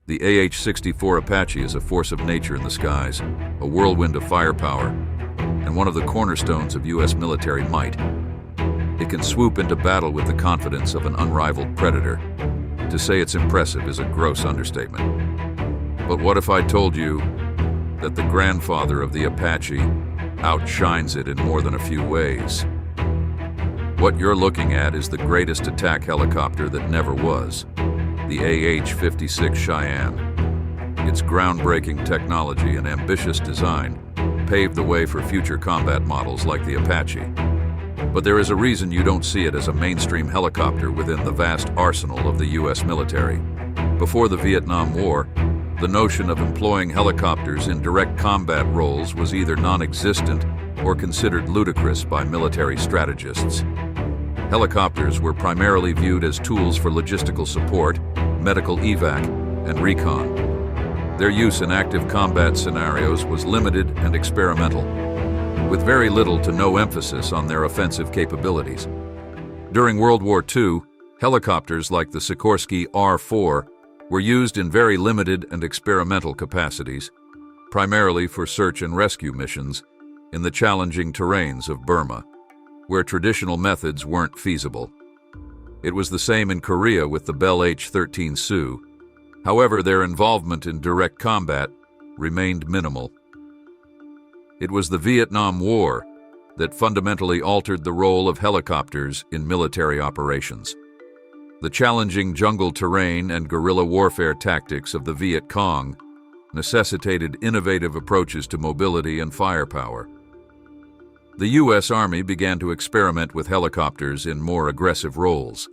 The AH-64 Apache is a force of nature in the skies, a whirlwind of firepower, and one of the cornerstones of U.S. military might. It can swoop into battle with the confidence of an unrivaled predator. To say it's impressive is a gross understatement. But what if I told you that the grandfather of the Apache outshines it in more than a few ways? What you're looking at is the greatest attack helicopter that never was, the AH56 Cheyenne. Its groundbreaking technology and ambitious design paved the way for future combat models like the Apache. But there is a reason you don't see it as a mainstream helicopter within the vast arsenal of the U.S. military. Before the Vietnam War, the notion of employing helicopters in direct combat roles was either non-existent or considered ludicrous by military strategists. Helicopters were primarily viewed as tools for logistical support, medical evac, and recon. Their use in active combat scenarios was limited and experimental, with very little to no emphasis on their offensive capabilities. During World War II, helicopters like the Sikorsky R-4 were used in very limited and experimental capacities, primarily for search and rescue missions in the challenging terrains of Burma, where traditional methods weren't feasible. It was the same in Korea with the Bell H-13 Sioux. However, their involvement in direct combat remained minimal. It was the Vietnam War that fundamentally altered the role of helicopters in military operations. The challenging jungle terrain and guerrilla warfare tactics of the Viet Cong necessitated innovative approaches to mobility and firepower. The U.S. Army began to experiment with helicopters in more aggressive roles.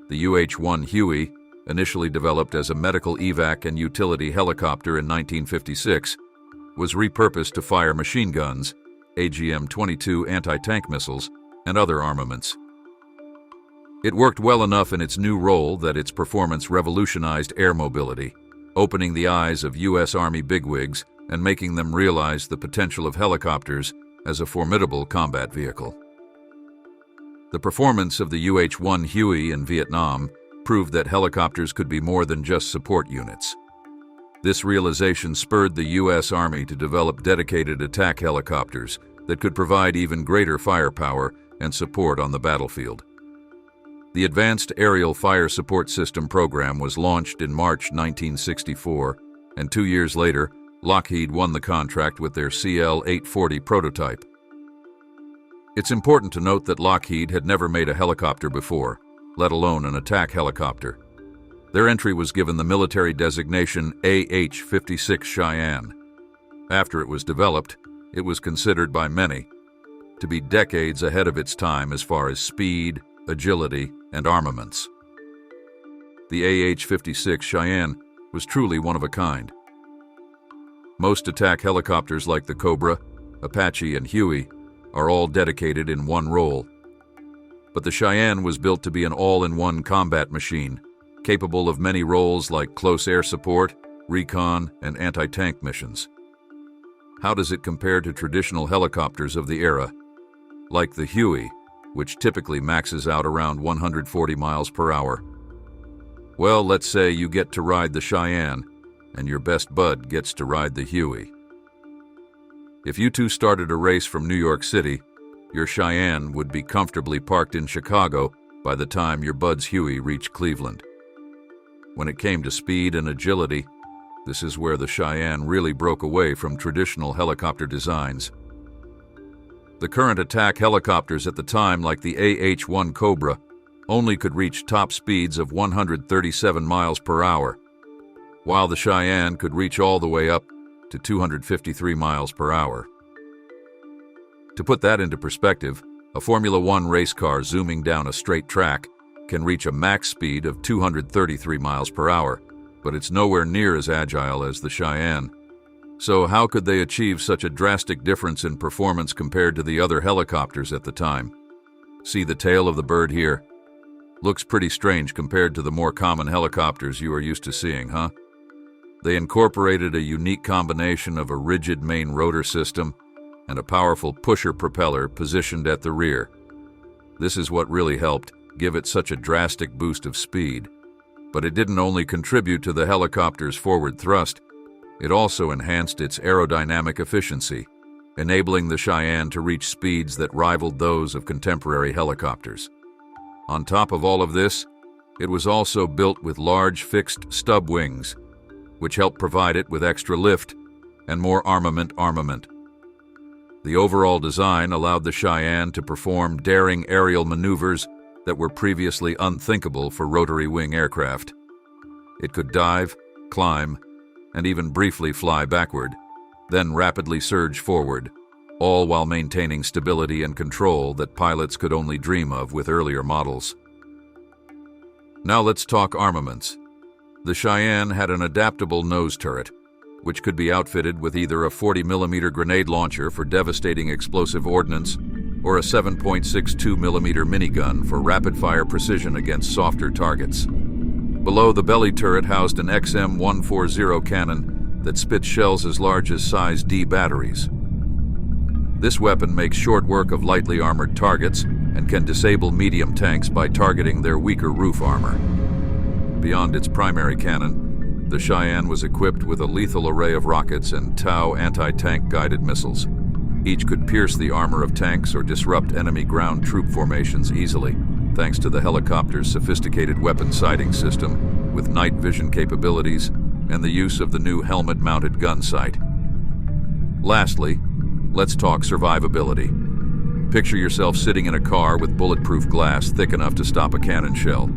The UH-1 Huey, initially developed as a medical evac and utility helicopter in 1956, was repurposed to fire machine guns, AGM-22 anti-tank missiles, and other armaments. It worked well enough in its new role that its performance revolutionized air mobility, opening the eyes of U.S. Army bigwigs and making them realize the potential of helicopters as a formidable combat vehicle. The performance of the UH-1 Huey in Vietnam proved that helicopters could be more than just support units. This realization spurred the U.S. Army to develop dedicated attack helicopters that could provide even greater firepower and support on the battlefield. The Advanced Aerial Fire Support System program was launched in March 1964, and 2 years later, Lockheed won the contract with their CL-840 prototype. It's important to note that Lockheed had never made a helicopter before, let alone an attack helicopter. Their entry was given the military designation AH56 Cheyenne. After it was developed, it was considered by many to be decades ahead of its time as far as speed, agility, and armaments. The AH-56 Cheyenne was truly one of a kind. Most attack helicopters like the Cobra, Apache, and Huey are all dedicated in one role. But the Cheyenne was built to be an all-in-one combat machine, capable of many roles like close air support, recon, and anti-tank missions. How does it compare to traditional helicopters of the era, like the Huey, which typically maxes out around 140 miles per hour? Well, let's say you get to ride the Cheyenne, and your best bud gets to ride the Huey. If you two started a race from New York City, your Cheyenne would be comfortably parked in Chicago by the time your bud's Huey reached Cleveland. When it came to speed and agility, this is where the Cheyenne really broke away from traditional helicopter designs. The current attack helicopters at the time, like the AH-1 Cobra, only could reach top speeds of 137 miles per hour, while the Cheyenne could reach all the way up to 253 miles per hour. To put that into perspective, a Formula One race car zooming down a straight track can reach a max speed of 233 miles per hour, but it's nowhere near as agile as the Cheyenne. So how could they achieve such a drastic difference in performance compared to the other helicopters at the time? See the tail of the bird here? Looks pretty strange compared to the more common helicopters you are used to seeing, huh? They incorporated a unique combination of a rigid main rotor system and a powerful pusher propeller positioned at the rear. This is what really helped give it such a drastic boost of speed. But it didn't only contribute to the helicopter's forward thrust, it also enhanced its aerodynamic efficiency, enabling the Cheyenne to reach speeds that rivaled those of contemporary helicopters. On top of all of this, it was also built with large fixed stub wings, which helped provide it with extra lift and more armament. The overall design allowed the Cheyenne to perform daring aerial maneuvers that were previously unthinkable for rotary wing aircraft. It could dive, climb, and even briefly fly backward, then rapidly surge forward, all while maintaining stability and control that pilots could only dream of with earlier models. Now let's talk armaments. The Cheyenne had an adaptable nose turret, which could be outfitted with either a 40mm grenade launcher for devastating explosive ordnance or a 7.62mm minigun for rapid-fire precision against softer targets. Below the belly turret housed an XM140 cannon that spits shells as large as size D batteries. This weapon makes short work of lightly armored targets and can disable medium tanks by targeting their weaker roof armor. Beyond its primary cannon, the Cheyenne was equipped with a lethal array of rockets and Tau anti-tank guided missiles. Each could pierce the armor of tanks or disrupt enemy ground troop formations easily, thanks to the helicopter's sophisticated weapon sighting system with night vision capabilities and the use of the new helmet-mounted gun sight. Lastly, let's talk survivability. Picture yourself sitting in a car with bulletproof glass thick enough to stop a cannon shell.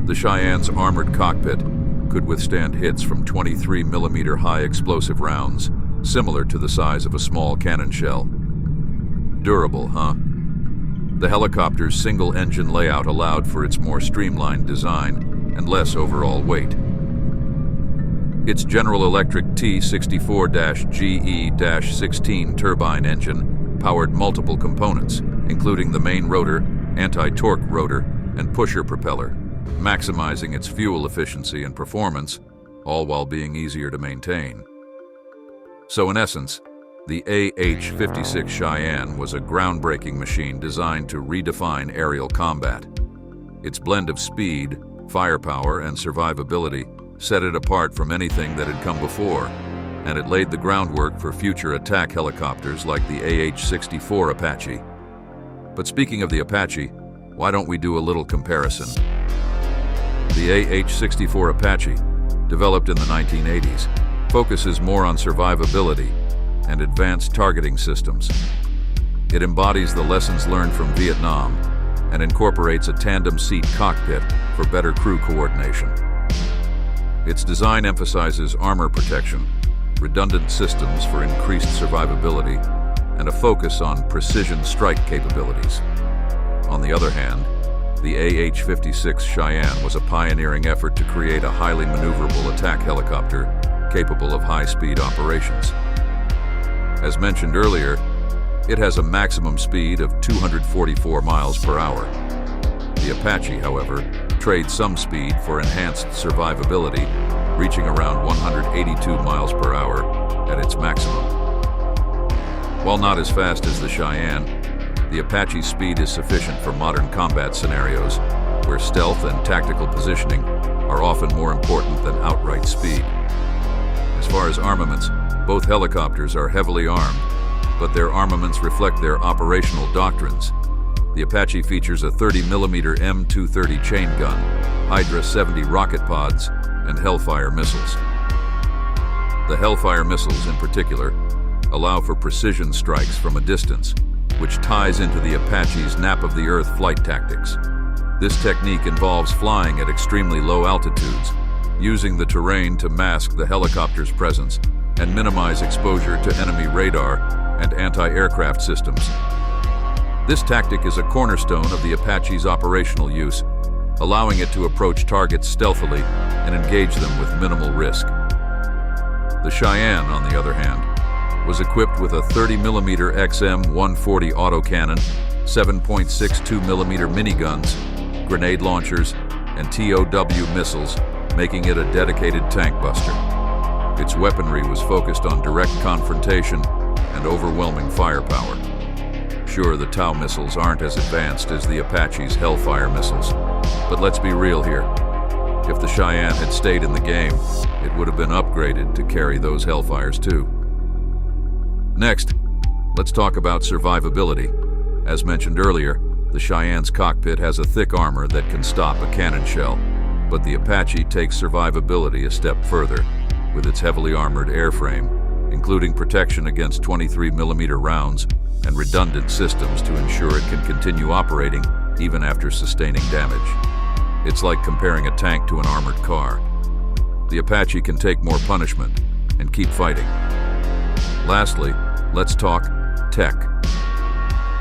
The Cheyenne's armored cockpit could withstand hits from 23mm high explosive rounds, similar to the size of a small cannon shell. Durable, huh? The helicopter's single-engine layout allowed for its more streamlined design and less overall weight. Its General Electric T64-GE-16 turbine engine powered multiple components, including the main rotor, anti-torque rotor, and pusher propeller, maximizing its fuel efficiency and performance, all while being easier to maintain. So in essence, the AH56 Cheyenne was a groundbreaking machine designed to redefine aerial combat. Its blend of speed, firepower, and survivability set it apart from anything that had come before, and it laid the groundwork for future attack helicopters like the AH64 Apache. But speaking of the Apache, why don't we do a little comparison? The AH64 Apache, developed in the 1980s, focuses more on survivability and advanced targeting systems. It embodies the lessons learned from Vietnam and incorporates a tandem seat cockpit for better crew coordination. Its design emphasizes armor protection, redundant systems for increased survivability, and a focus on precision strike capabilities. On the other hand, the AH56 Cheyenne was a pioneering effort to create a highly maneuverable attack helicopter capable of high-speed operations. As mentioned earlier, it has a maximum speed of 244 miles per hour. The Apache, however, trades some speed for enhanced survivability, reaching around 182 miles per hour at its maximum. While not as fast as the Cheyenne, the Apache's speed is sufficient for modern combat scenarios, where stealth and tactical positioning are often more important than outright speed. As far as armaments, both helicopters are heavily armed, but their armaments reflect their operational doctrines. The Apache features a 30mm M230 chain gun, Hydra 70 rocket pods, and Hellfire missiles. The Hellfire missiles, in particular, allow for precision strikes from a distance, which ties into the Apache's nap-of-the-earth flight tactics. This technique involves flying at extremely low altitudes, using the terrain to mask the helicopter's presence and minimize exposure to enemy radar and anti-aircraft systems. This tactic is a cornerstone of the Apache's operational use, allowing it to approach targets stealthily and engage them with minimal risk. The Cheyenne, on the other hand, was equipped with a 30mm XM140 autocannon, 7.62mm miniguns, grenade launchers, and TOW missiles, making it a dedicated tank buster. Its weaponry was focused on direct confrontation and overwhelming firepower. Sure, the Tau missiles aren't as advanced as the Apache's Hellfire missiles, but let's be real here. If the Cheyenne had stayed in the game, it would have been upgraded to carry those Hellfires too. Next, let's talk about survivability. As mentioned earlier, the Cheyenne's cockpit has a thick armor that can stop a cannon shell, but the Apache takes survivability a step further with its heavily armored airframe, including protection against 23mm rounds and redundant systems to ensure it can continue operating even after sustaining damage. It's like comparing a tank to an armored car. The Apache can take more punishment and keep fighting. Lastly, let's talk tech.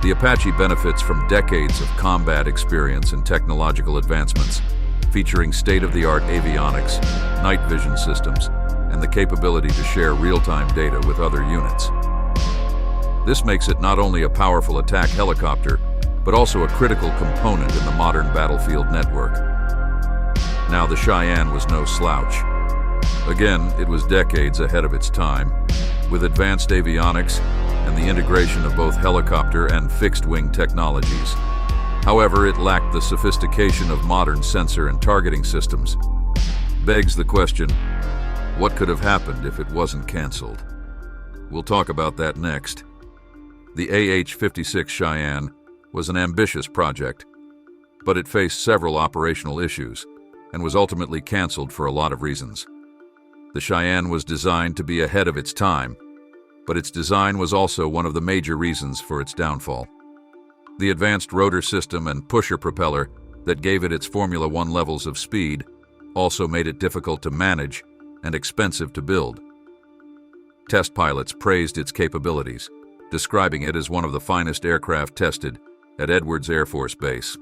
The Apache benefits from decades of combat experience and technological advancements, featuring state-of-the-art avionics, night vision systems, and the capability to share real-time data with other units. This makes it not only a powerful attack helicopter, but also a critical component in the modern battlefield network. Now, the Cheyenne was no slouch. Again, it was decades ahead of its time, with advanced avionics and the integration of both helicopter and fixed-wing technologies. However, it lacked the sophistication of modern sensor and targeting systems. Begs the question, what could have happened if it wasn't canceled? We'll talk about that next. The AH56 Cheyenne was an ambitious project, but it faced several operational issues and was ultimately canceled for a lot of reasons. The Cheyenne was designed to be ahead of its time, but its design was also one of the major reasons for its downfall. The advanced rotor system and pusher propeller that gave it its Formula One levels of speed also made it difficult to manage and expensive to build. Test pilots praised its capabilities, describing it as one of the finest aircraft tested at Edwards Air Force Base.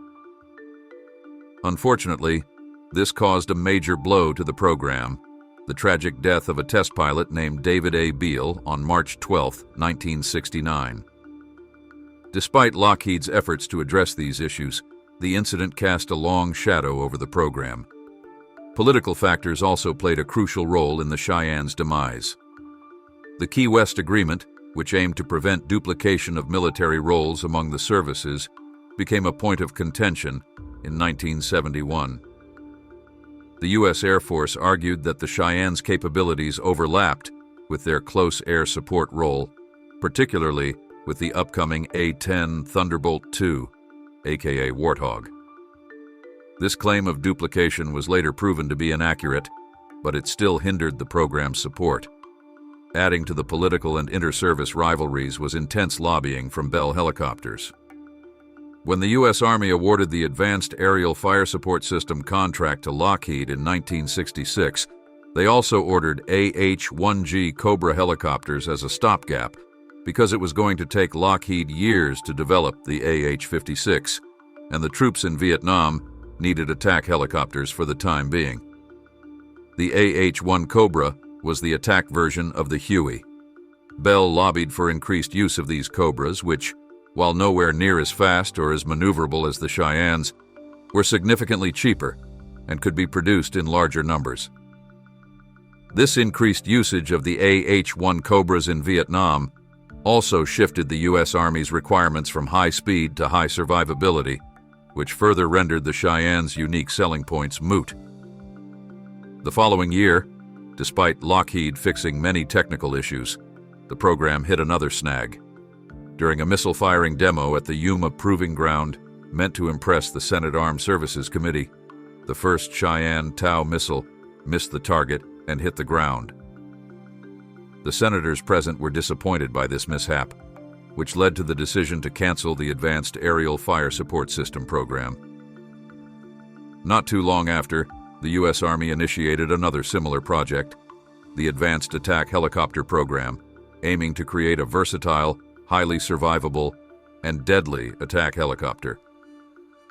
Unfortunately, this caused a major blow to the program, the tragic death of a test pilot named David A. Beale on March 12, 1969. Despite Lockheed's efforts to address these issues, the incident cast a long shadow over the program. Political factors also played a crucial role in the Cheyenne's demise. The Key West Agreement, which aimed to prevent duplication of military roles among the services, became a point of contention in 1971. The U.S. Air Force argued that the Cheyenne's capabilities overlapped with their close air support role, particularly with the upcoming A-10 Thunderbolt II, aka Warthog. This claim of duplication was later proven to be inaccurate, but it still hindered the program's support. Adding to the political and inter-service rivalries was intense lobbying from Bell Helicopters. When the U.S. Army awarded the Advanced Aerial Fire Support System contract to Lockheed in 1966, they also ordered AH-1G Cobra helicopters as a stopgap because it was going to take Lockheed years to develop the AH-56, and the troops in Vietnam needed attack helicopters for the time being. The AH-1 Cobra was the attack version of the Huey. Bell lobbied for increased use of these Cobras, which, while nowhere near as fast or as maneuverable as the Cheyennes, were significantly cheaper and could be produced in larger numbers. This increased usage of the AH-1 Cobras in Vietnam also shifted the U.S. Army's requirements from high speed to high survivability, which further rendered the Cheyenne's unique selling points moot. The following year, despite Lockheed fixing many technical issues, the program hit another snag. During a missile-firing demo at the Yuma Proving Ground, meant to impress the Senate Armed Services Committee, the first Cheyenne Tau missile missed the target and hit the ground. The senators present were disappointed by this mishap, which led to the decision to cancel the Advanced Aerial Fire Support System program. Not too long after, the U.S. Army initiated another similar project, the Advanced Attack Helicopter Program, aiming to create a versatile, highly survivable, and deadly attack helicopter.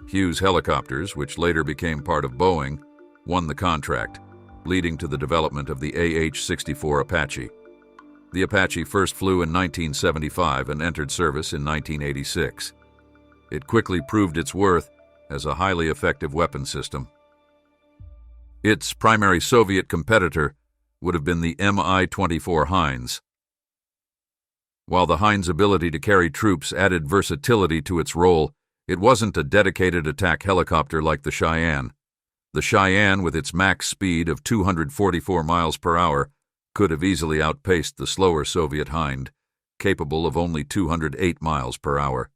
Hughes Helicopters, which later became part of Boeing, won the contract, leading to the development of the AH-64 Apache. The Apache first flew in 1975 and entered service in 1986. It quickly proved its worth as a highly effective weapon system. Its primary Soviet competitor would have been the Mi-24 Heinz. While the Heinz' ability to carry troops added versatility to its role, it wasn't a dedicated attack helicopter like the Cheyenne. The Cheyenne, with its max speed of 244 miles per hour, could have easily outpaced the slower Soviet Hind, capable of only 208 miles per hour.